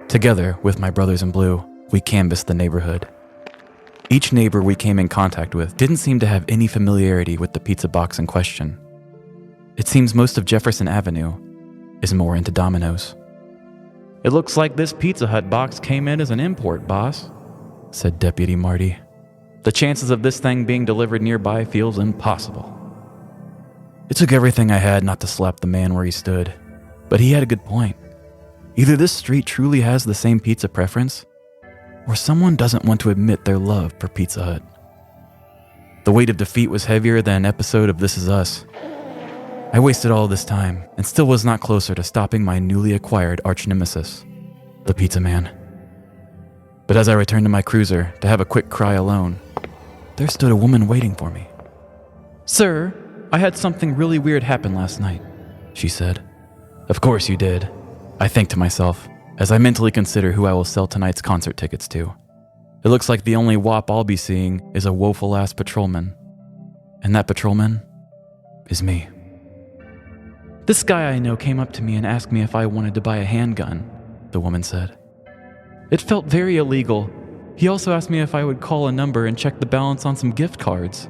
Together, with my brothers in blue, we canvassed the neighborhood. Each neighbor we came in contact with didn't seem to have any familiarity with the pizza box in question. It seems most of Jefferson Avenue is more into Domino's. It looks like this Pizza Hut box came in as an import, boss, said Deputy Marty. The chances of this thing being delivered nearby feels impossible. It took everything I had not to slap the man where he stood, but he had a good point. Either this street truly has the same pizza preference, or someone doesn't want to admit their love for Pizza Hut. The weight of defeat was heavier than an episode of This Is Us. I wasted all this time and still was not closer to stopping my newly acquired arch-nemesis, the Pizza Man. But as I returned to my cruiser to have a quick cry alone, there stood a woman waiting for me. Sir, I had something really weird happen last night, she said. Of course you did, I think to myself, as I mentally consider who I will sell tonight's concert tickets to. It looks like the only wop I'll be seeing is a woeful-ass patrolman. And that patrolman is me. This guy I know came up to me and asked me if I wanted to buy a handgun, the woman said. It felt very illegal. He also asked me if I would call a number and check the balance on some gift cards.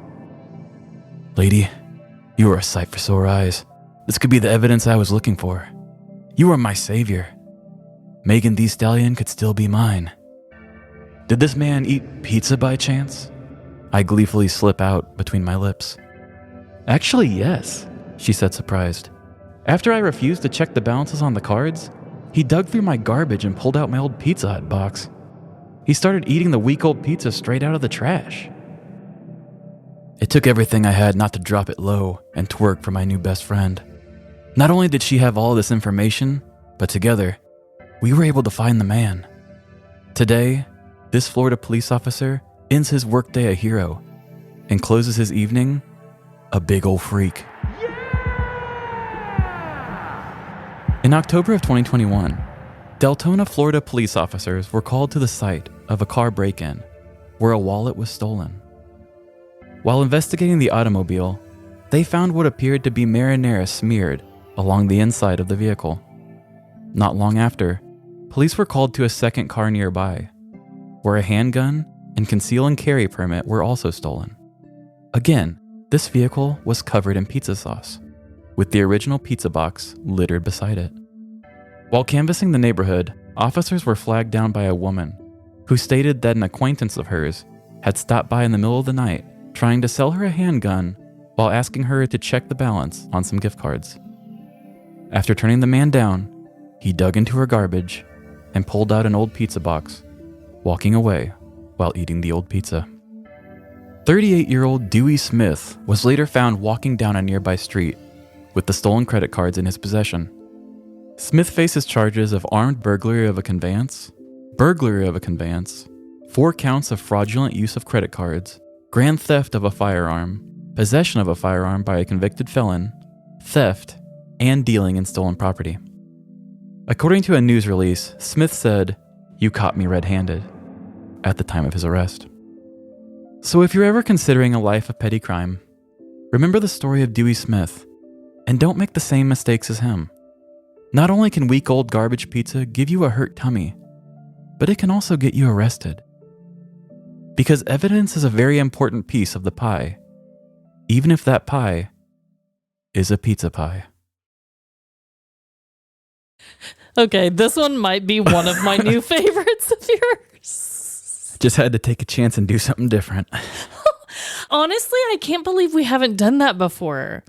Lady, you are a sight for sore eyes. This could be the evidence I was looking for. You are my savior. Megan Thee Stallion could still be mine. Did this man eat pizza by chance? I gleefully slip out between my lips. Actually, yes, she said, surprised. After I refused to check the balances on the cards, he dug through my garbage and pulled out my old Pizza Hut box. He started eating the week-old pizza straight out of the trash. It took everything I had not to drop it low and twerk for my new best friend. Not only did she have all this information, but together, we were able to find the man. Today, this Florida police officer ends his workday a hero and closes his evening a big ol' freak. In October of 2021, Deltona, Florida police officers were called to the site of a car break-in where a wallet was stolen. While investigating the automobile, they found what appeared to be marinara smeared along the inside of the vehicle. Not long after, police were called to a second car nearby, where a handgun and conceal and carry permit were also stolen. Again, this vehicle was covered in pizza sauce, with the original pizza box littered beside it. While canvassing the neighborhood, officers were flagged down by a woman who stated that an acquaintance of hers had stopped by in the middle of the night trying to sell her a handgun while asking her to check the balance on some gift cards. After turning the man down, he dug into her garbage and pulled out an old pizza box, walking away while eating the old pizza. 38-year-old Dewey Smith was later found walking down a nearby street with the stolen credit cards in his possession. Smith faces charges of armed burglary of a conveyance, 4 counts of fraudulent use of credit cards, grand theft of a firearm, possession of a firearm by a convicted felon, theft, and dealing in stolen property. According to a news release, Smith said, "You caught me red-handed," at the time of his arrest. So if you're ever considering a life of petty crime, remember the story of Dewey Smith, and don't make the same mistakes as him. Not only can weak old garbage pizza give you a hurt tummy, but it can also get you arrested. Because evidence is a very important piece of the pie, even if that pie is a pizza pie. Okay, this one might be one of my new favorites of yours. Just had to take a chance and do something different. Honestly, I can't believe we haven't done that before.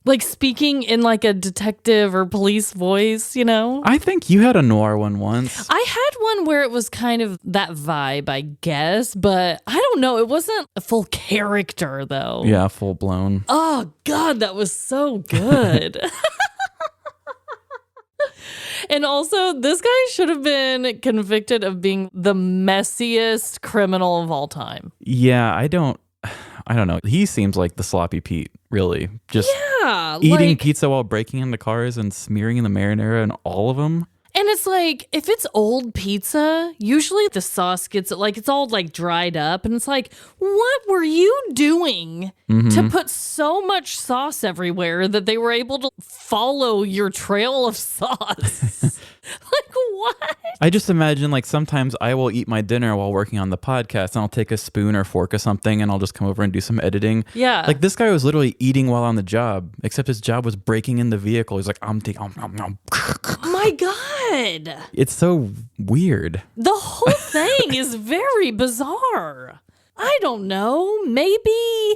Like speaking in like a detective or police voice, you know? I think you had a noir one once. I had one where it was kind of that vibe, I guess, but I don't know. It wasn't a full character though. Yeah, full blown. Oh God, that was so good. And also, this guy should have been convicted of being the messiest criminal of all time. Yeah, I don't know. He seems like the sloppy Pete, really. Just eating like, pizza while breaking into cars and smearing the marinara in all of them. And it's like, if it's old pizza, usually the sauce gets like, it's all like dried up. And it's like, what were you doing to put so much sauce everywhere that they were able to follow your trail of sauce? Like, what? I just imagine, like, sometimes I will eat my dinner while working on the podcast, and I'll take a spoon or fork or something, and I'll just come over and do some editing. Yeah. Like, this guy was literally eating while on the job, except his job was breaking in the vehicle. He's like, My God. It's so weird. The whole thing is very bizarre. I don't know. Maybe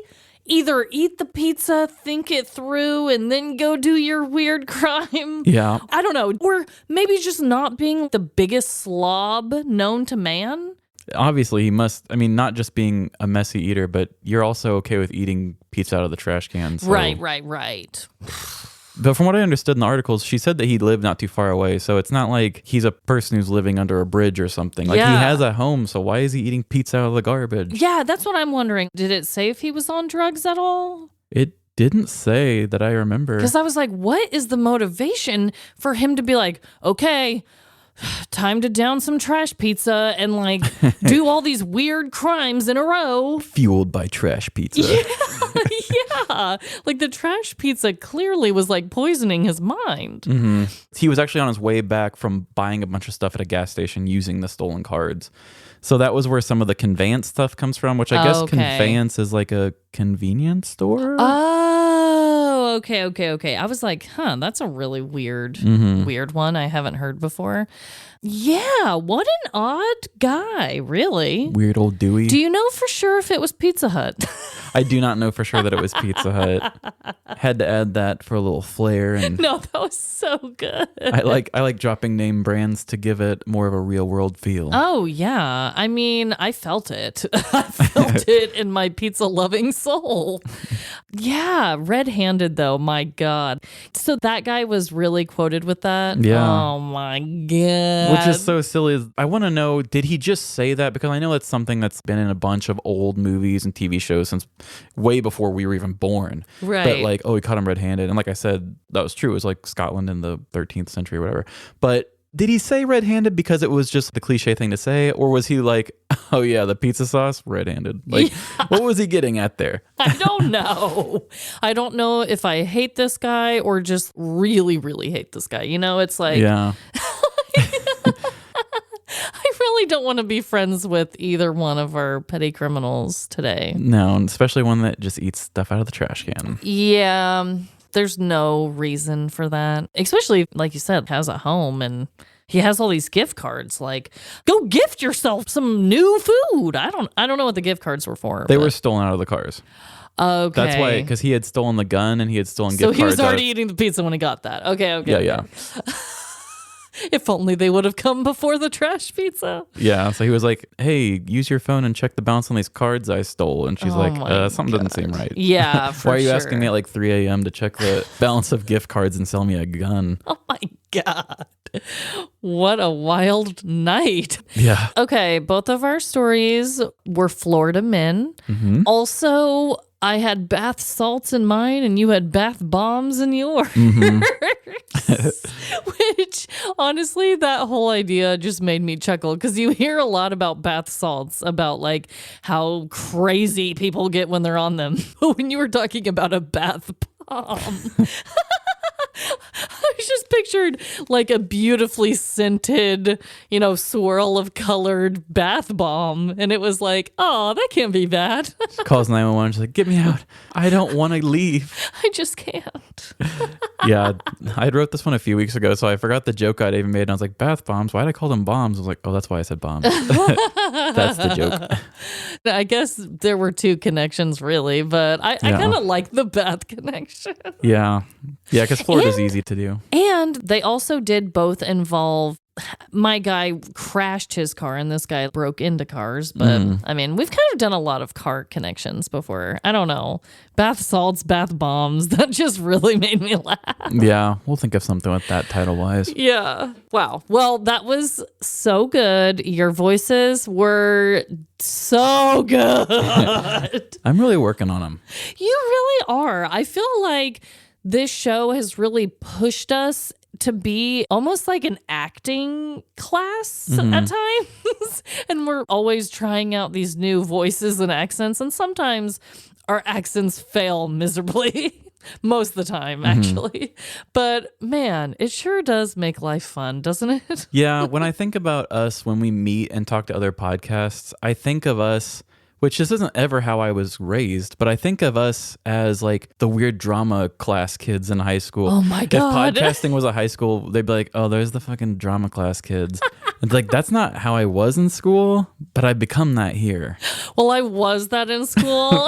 either eat the pizza, think it through, and then go do your weird crime. Yeah. I don't know. Or maybe just not being the biggest slob known to man. Obviously, he must, I mean, not just being a messy eater, but you're also okay with eating pizza out of the trash can. So. Right. But from what I understood in the articles, she said that he lived not too far away. So it's not like he's a person who's living under a bridge or something. Like, he has a home. So why is he eating pizza out of the garbage? Yeah, that's what I'm wondering. Did it say if he was on drugs at all? It didn't say that I remember. Because I was like, what is the motivation for him to be like, okay, time to down some trash pizza and like do all these weird crimes in a row. Fueled by trash pizza. Yeah. Like the trash pizza clearly was like poisoning his mind. Mm-hmm. He was actually on his way back from buying a bunch of stuff at a gas station using the stolen cards. So that was where some of the conveyance stuff comes from, which I guess conveyance is like a convenience store. Oh, okay. I was like, that's a really weird one I haven't heard before. Yeah, what an odd guy, really. Weird old Dewey. Do you know for sure if it was Pizza Hut? I do not know for sure that it was Pizza Hut. Had to add that for a little flair. And no, that was so good. I like dropping name brands to give it more of a real world feel. Oh, yeah. I mean, I felt it. I felt it in my pizza loving soul. Yeah, red-handed though, my God. So that guy was really quoted with that? Yeah. Oh my God. Which is so silly. I want to know, did he just say that? Because I know it's something that's been in a bunch of old movies and TV shows since way before we were even born. Right. But like, oh, he caught him red-handed. And like I said, that was true. It was like Scotland in the 13th century or whatever. But did he say red-handed because it was just the cliche thing to say? Or was he like, oh yeah, the pizza sauce, red-handed? Like, what was he getting at there? I don't know. I don't know if I hate this guy or just really, really hate this guy. You know, it's like... Yeah. I really don't want to be friends with either one of our petty criminals today. No, and especially one that just eats stuff out of the trash can. Yeah, there's no reason for that. Especially, like you said, has a home and he has all these gift cards. Like, go gift yourself some new food. I don't know what the gift cards were for. They were stolen out of the cars. Okay. That's why, because he had stolen the gun and he had stolen gift cards. So he was already eating the pizza when he got that. Okay. Yeah. If only they would have come before the trash pizza. Yeah, so he was like, hey, use your phone and check the balance on these cards I stole. And she's Oh my like, something doesn't seem right. Yeah, for Why are you sure. asking me at like 3 a.m. to check the balance of gift cards and sell me a gun? Oh my God. What a wild night. Yeah. Okay, both of our stories were Florida men. Also, I had bath salts in mine and you had bath bombs in yours. Which, honestly, that whole idea just made me chuckle because you hear a lot about bath salts, about like how crazy people get when they're on them. But when you were talking about a bath bomb, I just pictured like a beautifully scented, swirl of colored bath bomb. And it was like, oh, that can't be bad. Calls 911. She's like, get me out. I don't want to leave. I just can't. Yeah, I wrote this one a few weeks ago, so I forgot the joke I'd even made. And I was like, bath bombs? Why'd I call them bombs? I was like, oh, that's why I said bombs. That's the joke. I guess there were two connections, really, but I kind of like the bath connection. Yeah, because Florida's easy to do. And they also did both involve, my guy crashed his car and this guy broke into cars. But I mean, we've kind of done a lot of car connections before. I don't know. Bath salts, bath bombs. That just really made me laugh. Yeah, we'll think of something with that title-wise. Yeah. Wow. Well, that was so good. Your voices were so good. I'm really working on them. You really are. I feel like this show has really pushed us to be almost like an acting class at times. And we're always trying out these new voices and accents. And sometimes our accents fail miserably. Most of the time, actually. But man, it sure does make life fun, doesn't it? Yeah, when I think about us when we meet and talk to other podcasts, I think of us, which this isn't ever how I was raised, but I think of us as like the weird drama class kids in high school. Oh my God. If podcasting was a high school, they'd be like, oh, there's the fucking drama class kids. It's like, that's not how I was in school, but I've become that here. Well, I was that in school.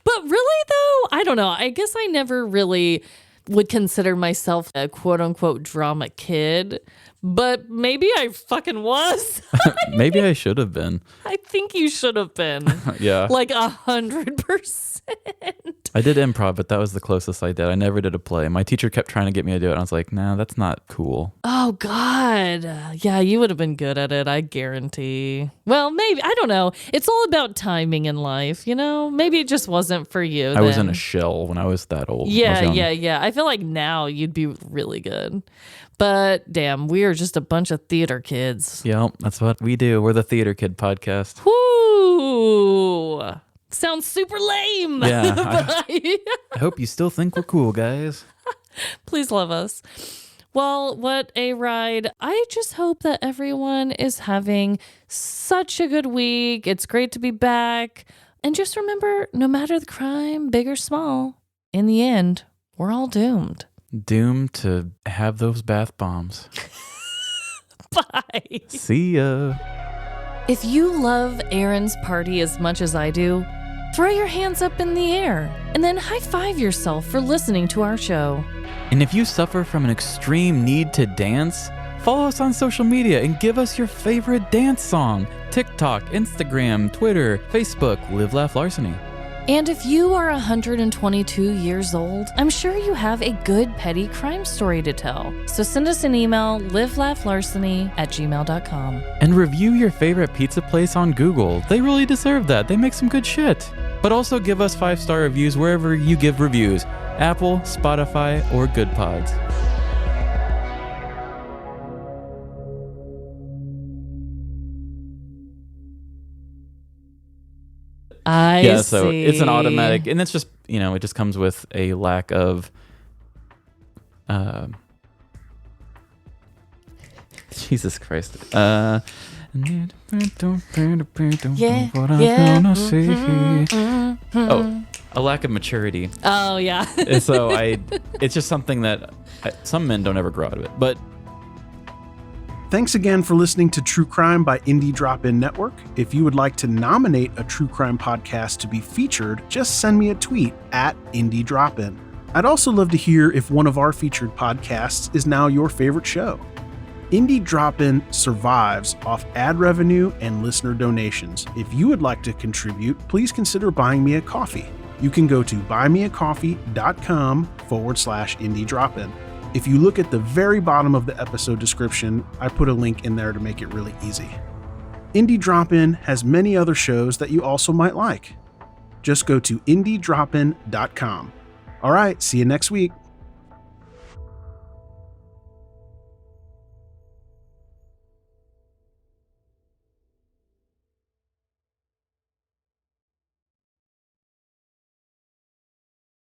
But really, though, I don't know. I guess I never really would consider myself a quote unquote drama kid. But maybe I fucking was. Maybe I should have been. I think you should have been. Yeah. Like 100%. I did improv, but that was the closest I did. I never did a play. My teacher kept trying to get me to do it. And I was like, nah, that's not cool. Oh, God. Yeah, you would have been good at it, I guarantee. Well, maybe. I don't know. It's all about timing in life, Maybe it just wasn't for you. I was in a shell when I was that old. Yeah. I feel like now you'd be really good. But damn, we are just a bunch of theater kids. Yeah, that's what we do. We're the Theater Kid Podcast. Whoo! Sounds super lame. Yeah. I hope you still think we're cool, guys. Please love us. Well, what a ride. I just hope that everyone is having such a good week. It's great to be back. And just remember, no matter the crime, big or small, in the end, we're all doomed. Doomed to have those bath bombs. Bye. See ya. If you love Aaron's party as much as I do, throw your hands up in the air and then high five yourself for listening to our show. And if you suffer from an extreme need to dance, follow us on social media and give us your favorite dance song. TikTok, Instagram, Twitter, Facebook, Live Laugh Larceny. And if you are 122 years old, I'm sure you have a good petty crime story to tell. So send us an email, livelaughlarceny@gmail.com. And review your favorite pizza place on Google. They really deserve that. They make some good shit. But also give us 5-star reviews wherever you give reviews. Apple, Spotify, or Good Pods. So it's an automatic, and it's just, it just comes with a lack of Jesus Christ. A lack of maturity. Oh, yeah. And so it's just something that some men don't ever grow out of it. But thanks again for listening to True Crime by Indie Drop-In Network. If you would like to nominate a true crime podcast to be featured, just send me a tweet at Indie Drop-In. I'd also love to hear if one of our featured podcasts is now your favorite show. Indie Drop-In survives off ad revenue and listener donations. If you would like to contribute, please consider buying me a coffee. You can go to buymeacoffee.com/Indie Drop-In. If you look at the very bottom of the episode description, I put a link in there to make it really easy. Indie Drop-In has many other shows that you also might like. Just go to indiedropin.com. All right, see you next week.